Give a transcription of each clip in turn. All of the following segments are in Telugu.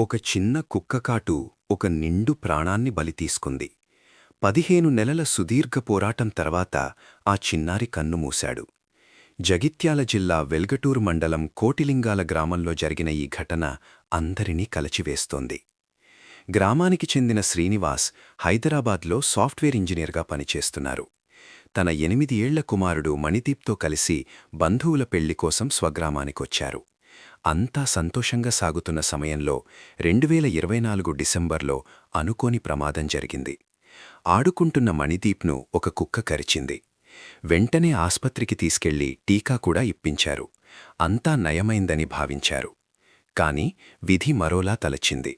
ఒక చిన్న కుక్కకాటు ఒక నిండు ప్రాణాన్ని బలితీసుకుంది. 15 నెలల సుదీర్ఘ పోరాటం తర్వాత ఆ చిన్నారి కన్నుమూశాడు. జగిత్యాల జిల్లా వెల్గటూరు మండలం కోటిలింగాల గ్రామంలో జరిగిన ఈ ఘటన అందరినీ కలచివేస్తోంది. గ్రామానికి చెందిన శ్రీనివాస్ హైదరాబాద్లో సాఫ్ట్వేర్ ఇంజనీర్గా పనిచేస్తున్నారు. తన 8 ఏళ్ల కుమారుడు మణిదీప్తో కలిసి బంధువుల పెళ్లి కోసం స్వగ్రామానికొచ్చారు. అంతా సంతోషంగా సాగుతున్న సమయంలో 2024 డిసెంబర్లో అనుకోని ప్రమాదం జరిగింది. ఆడుకుంటున్న మణిదీప్ను ఒక కుక్క కరిచింది. వెంటనే ఆస్పత్రికి తీసుకెళ్లి టీకా కూడా ఇప్పించారు. అంతా నయమైందని భావించారు. కాని విధి మరోలా తలచింది.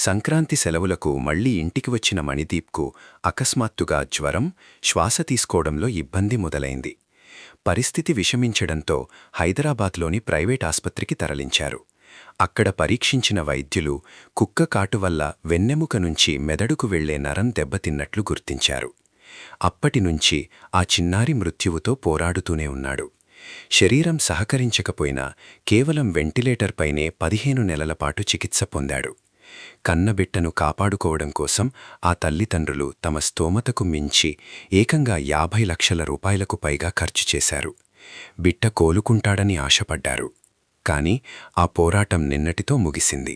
సంక్రాంతి సెలవులకు మళ్లీ ఇంటికి వచ్చిన మణిదీప్కు అకస్మాత్తుగా జ్వరం, శ్వాస తీసుకోవడంలో ఇబ్బంది మొదలైంది. పరిస్థితి విషమించడంతో హైదరాబాద్లోని ప్రైవేట్ ఆస్పత్రికి తరలించారు. అక్కడ పరీక్షించిన వైద్యులు కుక్క కాటు వల్ల వెన్నెముక నుంచి మెదడుకు వెళ్లే నరం దెబ్బతిన్నట్లు గుర్తించారు. అప్పటినుంచి ఆ చిన్నారి మృత్యువుతో పోరాడుతూనే ఉన్నాడు. శరీరం సహకరించకపోయినా కేవలం వెంటిలేటర్పైనే 15 నెలలపాటు చికిత్స పొందాడు. కన్నబిట్టను కాపాడుకోవడం కోసం ఆ తల్లిదండ్రులు తమ స్తోమతకు మించి ఏకంగా 50 లక్షల రూపాయలకు పైగా ఖర్చు చేశారు. బిట్ట కోలుకుంటాడని ఆశపడ్డారు. కాని ఆ పోరాటం నిన్నటితో ముగిసింది.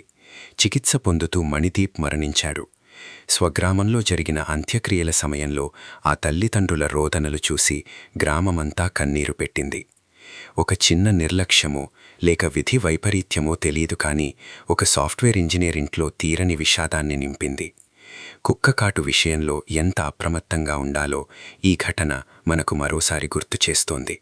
చికిత్స పొందుతూ మణిదీప్ మరణించాడు. స్వగ్రామంలో జరిగిన అంత్యక్రియల సమయంలో ఆ తల్లిదండ్రుల రోదనలు చూసి గ్రామమంతా కన్నీరు పెట్టింది. ఒక చిన్న నిర్లక్ష్యమో లేక విధి వైపరీత్యమో తెలీదు కాని ఒక సాఫ్ట్వేర్ ఇంజనీర్ ఇంట్లో తీరని విషాదాన్ని నింపింది. కుక్కకాటు విషయంలో ఎంత అప్రమత్తంగా ఉండాలో ఈ ఘటన మనకు మరోసారి గుర్తుచేస్తోంది.